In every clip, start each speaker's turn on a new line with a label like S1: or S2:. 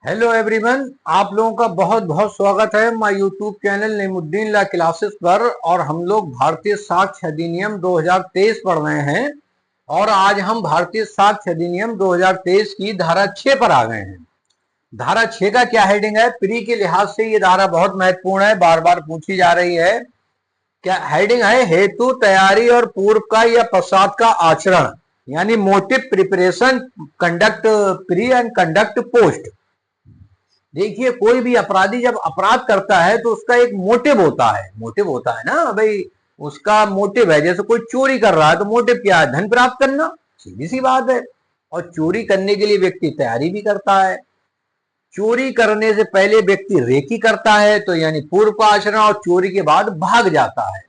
S1: Hello everyone, आप लोगों का बहुत बहुत स्वागत है my YouTube channel Naimuddin law classes पर। और हम लोग भारतीय साक्ष्य अधिनियम 2023 पढ़ रहे हैं। और आज हम भारतीय साक्ष्य अधिनियम 2023 की धारा 6 पर आ गए हैं। धारा 6 का क्या हेडिंग है? प्री के लिहाज से ये धारा बहुत महत्वपूर्ण है, बार बार पूछी जा रही है। क्या हेडिंग है? हेतु, तैयारी और पूर्व का या पश्चात का आचरण, यानी motive, preparation, conduct pre and conduct post. देखिए, कोई भी अपराधी जब अपराध करता है तो उसका एक मोटिव होता है। मोटिव होता है ना भाई, उसका मोटिव है। जैसे कोई चोरी कर रहा है तो मोटिव क्या है? धन प्राप्त करना, सीधी सी बात है। और चोरी करने के लिए व्यक्ति तैयारी भी करता है। चोरी करने से पहले व्यक्ति रेकी करता है, तो यानी पूर्व का आचरण, और चोरी के बाद भाग जाता है।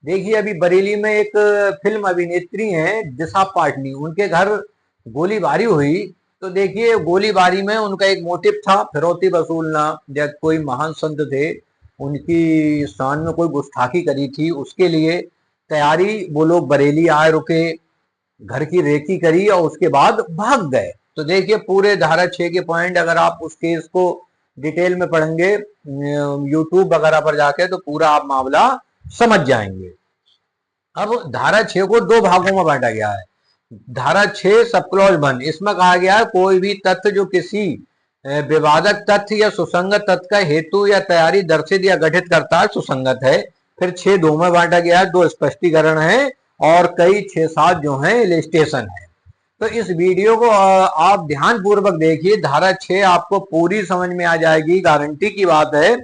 S1: देखिए, अभी बरेली में एक फिल्म अभिनेत्री हैं दिशा पाटनी, उनके घर गोलीबारी हुई। तो देखिए, गोलीबारी में उनका एक मोटिव था फिरौती वसूलना। जब कोई महान संत थे, उनकी शान में कोई गुस्ताखी करी थी, उसके लिए तैयारी, वो लोग बरेली आए, रुके, घर की रेकी करी और उसके बाद भाग गए। तो देखिए, पूरे धारा 6 के पॉइंट अगर आप उस केस को डिटेल में पढ़ेंगे यूट्यूब वगैरह पर जाके, तो पूरा आप मामला समझ जाएंगे। अब धारा 6 को दो भागों में बांटा गया है। धारा 6 सब क्लॉज 1, इसमें कहा गया है कोई भी तथ्य जो किसी विवादक तथ्य या सुसंगत तथ्य का हेतु या तैयारी दर्शित या गठित करता है, सुसंगत है। फिर 6 दो में बांटा गया है, दो स्पष्टीकरण है और कई 6-7 जो है इलिस्ट्रेशन है। तो इस वीडियो को आप ध्यान पूर्वक देखिए। धारा 6 आपको पूरी समझ में आ जाएगी, गारंटी की बात है।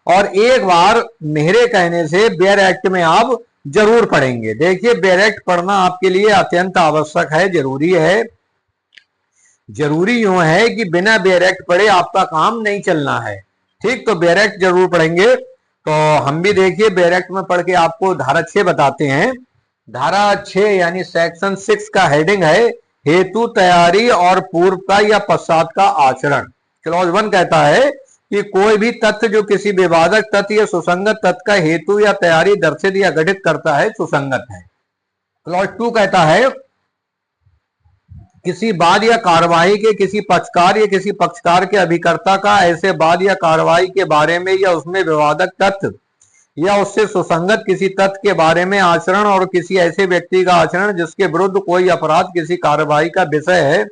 S1: और एक बार मेरे कहने से बेयर एक्ट में आप जरूर पढ़ेंगे। देखिए, बेयर एक्ट पढ़ना आपके लिए अत्यंत आवश्यक है, जरूरी है। जरूरी यूं है कि बिना बेयर एक्ट पढ़े आपका काम नहीं चलना है। ठीक, तो बेयर एक्ट जरूर पढ़ेंगे। तो हम भी देखिए बेयर एक्ट में पढ़ के आपको धारा 6 बताते हैं। धारा 6 यानी सेक्शन 6 का हेडिंग है हेतु, तैयारी और पूर्व का या पश्चात का आचरण। क्लॉज 1 कहता है कि कोई भी तथ्य जो किसी विवादक तथ्य या सुसंगत तथ्य का हेतु या तैयारी दर्शित या गठित करता है, सुसंगत है। क्लॉज 2 कहता है किसी वाद या कार्रवाई के किसी पक्षकार या किसी पक्षकार के अभिकर्ता का ऐसे वाद या कार्रवाई के बारे में या उसमें विवादक तथ्य या उससे सुसंगत किसी तथ्य के बारे में आचरण और किसी ऐसे व्यक्ति का आचरण जिसके विरुद्ध कोई अपराध किसी कार्रवाई का विषय है,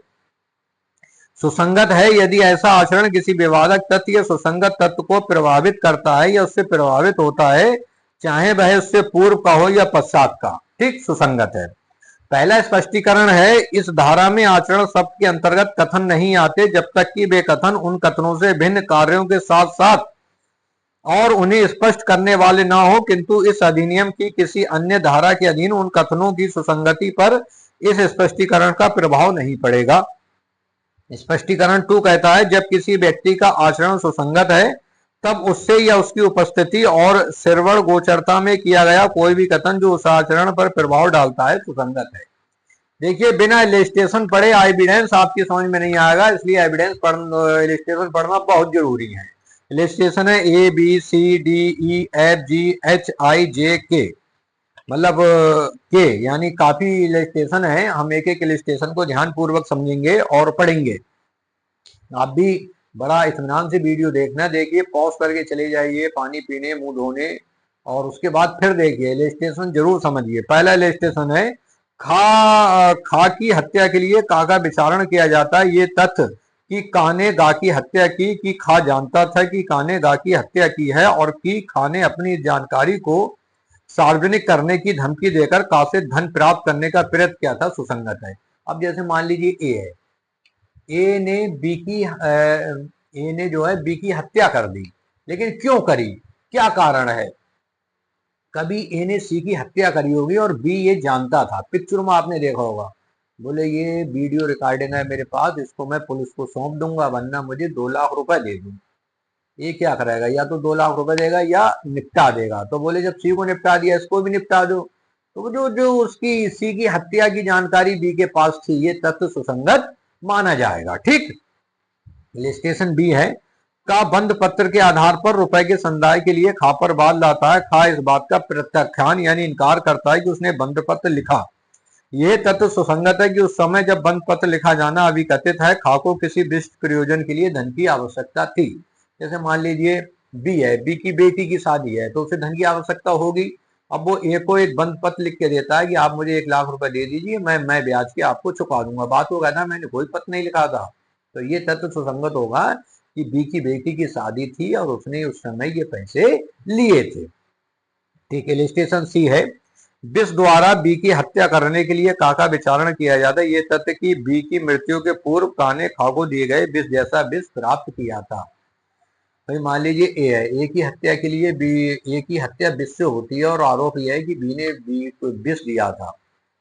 S1: सुसंगत है, यदि ऐसा आचरण किसी विवादक तथ्य या सुसंगत तत्व को प्रभावित करता है या उससे प्रभावित होता है, चाहे वह उससे पूर्व का हो या पश्चात का। ठीक, सुसंगत है। पहला स्पष्टीकरण है, इस धारा में आचरण शब्द के अंतर्गत कथन नहीं आते जब तक कि वे कथन उन कथनों से भिन्न कार्यों के साथ साथ और उन्हें स्पष्ट करने वाले ना हो, किंतु इस अधिनियम की किसी अन्य धारा के अधीन उन कथनों की सुसंगति पर इस स्पष्टीकरण का प्रभाव नहीं पड़ेगा। स्पष्टीकरण 2 कहता है जब किसी व्यक्ति का आचरण सुसंगत है तब उससे या उसकी उपस्थिति और श्रवण गोचरता में किया गया कोई भी कथन जो उस आचरण पर प्रभाव डालता है, सुसंगत है। देखिए, बिना इलिस्ट्रेशन पढ़े एविडेंस आपकी समझ में नहीं आएगा, इसलिए एविडेंस इलिस्ट्रेशन पढ़ना बहुत जरूरी है। इलिस्ट्रेशन है ABCDEFGHIJK, मतलब के, यानी काफी इलिस्ट्रेशन है। हम एक एक इलिस्ट्रेशन को ध्यान पूर्वक समझेंगे और पढ़ेंगे। आप भी बड़ा इत्मीनान से वीडियो देखना। देखिए, पॉज करके चले जाइए पानी पीने, मुंह धोने, और उसके बाद फिर देखिए। इलिस्ट्रेशन जरूर समझिए। पहला इलिस्ट्रेशन है खा की हत्या के लिए का का विचारण किया जाता है ये तथ्य कि का ने गा की हत्या की, कि खा जानता था कि का ने गा की हत्या की है और कि खा ने अपनी जानकारी को सार्वजनिक करने की धमकी देकर का से धन प्राप्त करने का प्रयत्न किया था, सुसंगत है। अब जैसे मान लीजिए ए है, ए ने जो है बी की हत्या कर दी, लेकिन क्यों करी, क्या कारण है? कभी ए ने सी की हत्या करी होगी और बी ये जानता था। पिक्चर में आपने देखा होगा, बोले ये वीडियो रिकॉर्डिंग है मेरे पास, इसको मैं पुलिस को सौंप दूंगा वरना मुझे 2 लाख रुपए दे दूं। ये क्या करेगा? या तो 2 लाख रुपए देगा या निपटा देगा। तो बोले जब सी को निपटा दिया, इसको भी निपटा दो। तो जो जो उसकी सी की हत्या की जानकारी बी के पास थी, ये तथ्य सुसंगत माना जाएगा। ठीक, इलिस्ट्रेशन बी है का बंद पत्र के आधार पर रुपए के संदाय के लिए खा पर बात लाता है। खा इस बात का प्रत्याख्यान यानी इनकार करता है कि उसने बंद पत्र लिखा यह तथ्य सुसंगत है कि उस समय जब बंद पत्र लिखा जाना अभिकथित है, खा को किसी विशिष्ट प्रयोजन के लिए धन की आवश्यकता थी। जैसे मान लीजिए बी है, बी की बेटी की शादी है, तो उसे धन की आवश्यकता होगी। अब वो ए को एक बंद पत्र लिख के देता है कि आप मुझे 1 लाख रुपए दे दीजिए, मैं ब्याज के आपको चुका दूंगा। बात होगा ना, मैंने कोई पत्र नहीं लिखा था। तो ये तथ्य सुसंगत होगा कि बी की बेटी की शादी थी और उसने उस समय ये पैसे लिए थे। ठीक है। इलिस्ट्रेशन सी है, विष द्वारा बी की हत्या करने के लिए का विचारण किया जाता है। ये तथ्य कि बी की मृत्यु के पूर्व का ने खा को दिए गए विष जैसा विष प्राप्त किया था। भाई मान लीजिए ए है, ए की हत्या के लिए बी, ए की हत्या विष से होती है और आरोप यह है कि बी ने बी को विष दिया था।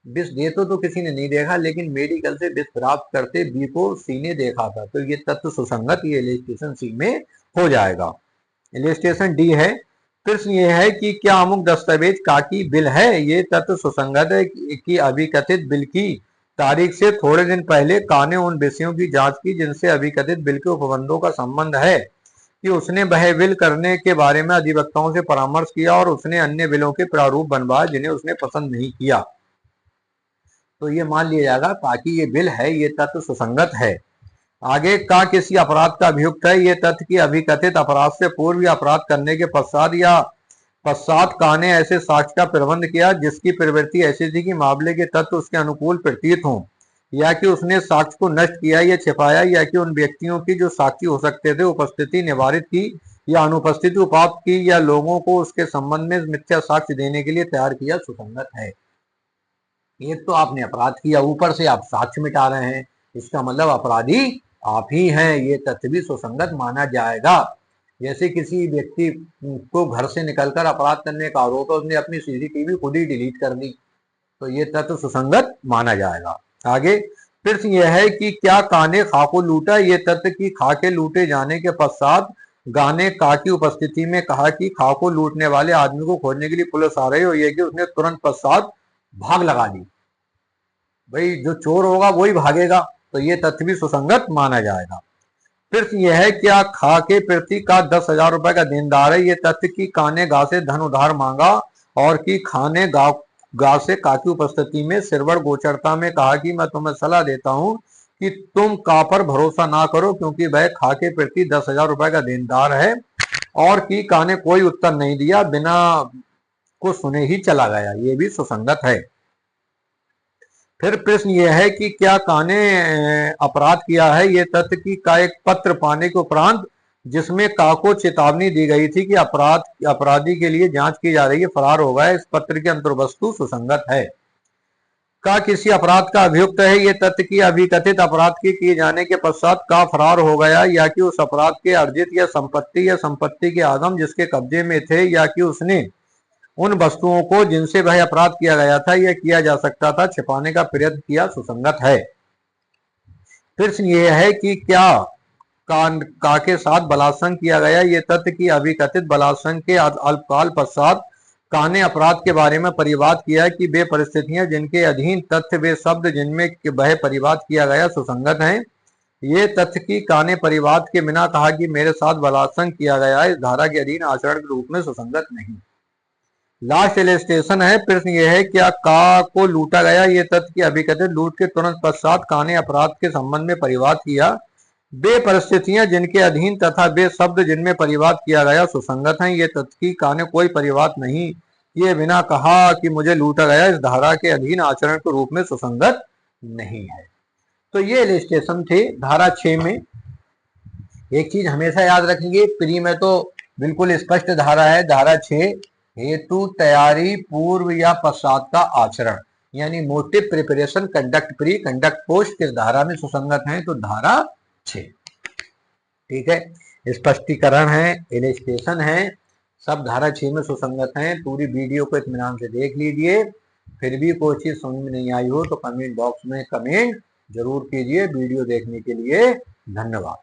S1: विष दे तो किसी ने नहीं देखा, लेकिन मेडिकल से विष प्राप्त करते बी को सी ने देखा था। तो ये तथ्य सुसंगत, ये इलिस्ट्रेशन सी में हो जाएगा। इलिस्ट्रेशन डी है, प्रश्न ये है कि क्या अमुक दस्तावेज का की बिल है। ये तथ्य सुसंगत है कि अभिकथित बिल की तारीख से थोड़े दिन पहले का ने उन विषयों की जांच की जिनसे अभिकथित बिल के उपबंधों का संबंध है, कि उसने वह बिल करने के बारे में अधिवक्ताओं से परामर्श किया और उसने अन्य बिलों के प्रारूप बनवाए जिन्हें उसने पसंद नहीं किया। तो ये मान लिया जाएगा ताकि ये बिल है, ये तथ्य सुसंगत है। आगे का किसी अपराध का अभियुक्त है। ये तथ्य कि अभिकथित अपराध से पूर्व या अपराध करने के पश्चात का ने ऐसे साक्ष्य का प्रबंध किया जिसकी प्रवृत्ति ऐसी थी कि मामले के तथ्य उसके अनुकूल प्रतीत हों, या कि उसने साक्ष्य को नष्ट किया या छिपाया, या कि उन व्यक्तियों की जो साक्षी हो सकते थे उपस्थिति निवारित की या अनुपस्थिति उपाप्त की, या लोगों को उसके संबंध में मिथ्या साक्ष्य देने के लिए तैयार किया, सुसंगत है। एक तो आपने अपराध किया, ऊपर से आप साक्ष्य मिटा रहे हैं, इसका मतलब अपराधी आप ही हैं, ये तथ्य भी सुसंगत माना जाएगा। जैसे किसी व्यक्ति को घर से निकलकर अपराध करने का आरोप है, उसने अपनी सीसीटीवी खुद ही डिलीट कर दी, तो ये तथ्य सुसंगत माना जाएगा। आगे प्रश्न यह है कि क्या का ने खा को लूटा। ये तथ्य कि खा के लूटे जाने के पश्चात गा ने का की उपस्थिति में कहा कि खा को लूटने वाले आदमी को खोजने के लिए पुलिस आ रही हो, यह कि उसने तुरंत पश्चात भाग लगा दी। भाई जो चोर होगा वही भागेगा, तो ये तथ्य भी सुसंगत माना जाएगा। प्रश्न यह है क्या खा के प्रति का 10,000 रुपए का देनदार है। ये तथ्य कि का ने गा से धन उधार मांगा और कि खा ने गा से का की उपस्थिति में सिरवड़ गोचरता में कहा कि मैं तुम्हें सलाह देता हूं कि तुम का पर भरोसा ना करो, क्योंकि वह खा के प्रति 10,000 रुपए का देनदार है, और कि का ने कोई उत्तर नहीं दिया, बिना को सुने ही चला गया। ये भी सुसंगत है। फिर प्रश्न यह है कि क्या का ने अपराध किया है। ये तथ्य कि का एक पत्र पाने के उपरांत जिसमें का को चेतावनी दी गई थी कि अपराधी के लिए जांच की जा रही है, फरार हो गया, इस पत्र की अंतर्वस्तु सुसंगत है। का किसी अपराध का अभियुक्त है। ये तथ्य कि अभिकथित अपराध के किए जाने के पश्चात का फरार हो गया, या कि उस अपराध के अर्जित या संपत्ति के आगम जिसके कब्जे में थे, या कि उसने उन वस्तुओं को जिनसे वह अपराध किया गया था या किया जा सकता था छिपाने का प्रयत्न किया, सुसंगत है। प्रश्न यह है कि क्या का के साथ बलात्संग किया गया। ये तथ्य कि अभिकथित बलात्संग के अल्पकाल पश्चात का ने अपराध के बारे में परिवाद किया कि वे परिस्थितियां जिनके अधीन तथ्य वे शब्द जिनमें वह परिवाद किया गया, सुसंगत हैं। ये तथ्य कि का ने परिवाद के बिना कहा कि मेरे साथ बलात्संग किया गया है, इस धारा के अधीन आचरण के रूप में सुसंगत नहीं। लास्ट इलिस्ट्रेशन है। प्रश्न यह है क्या का को लूटा गया। ये तथ्य कि अभिकथित लूट के तुरंत पश्चात का ने अपराध के संबंध में परिवाद किया, वे परिस्थितियां जिनके अधीन तथा वे शब्द जिनमें परिवाद किया गया, सुसंगत हैं। ये तथ्य कि का ने कोई परिवाद नहीं किए बिना कहा कि मुझे लूटा गया, इस धारा के अधीन आचरण के रूप में सुसंगत नहीं है। तो ये इलिस्ट्रेशन थे धारा 6 में। एक चीज हमेशा याद रखेंगे, प्री में तो बिल्कुल स्पष्ट धारा है, धारा 6 हेतु तैयारी पूर्व या पश्चात का आचरण, यानी motive preparation conduct pre conduct post किस धारा में सुसंगत है, तो धारा 6। ठीक है, स्पष्टीकरण है, इलिस्ट्रेशन है, सब धारा 6 में सुसंगत हैं। पूरी वीडियो को इत्मीनान से देख लीजिए। फिर भी कोई चीज समझ में नहीं आई हो तो कमेंट बॉक्स में कमेंट जरूर कीजिए। वीडियो देखने के लिए धन्यवाद।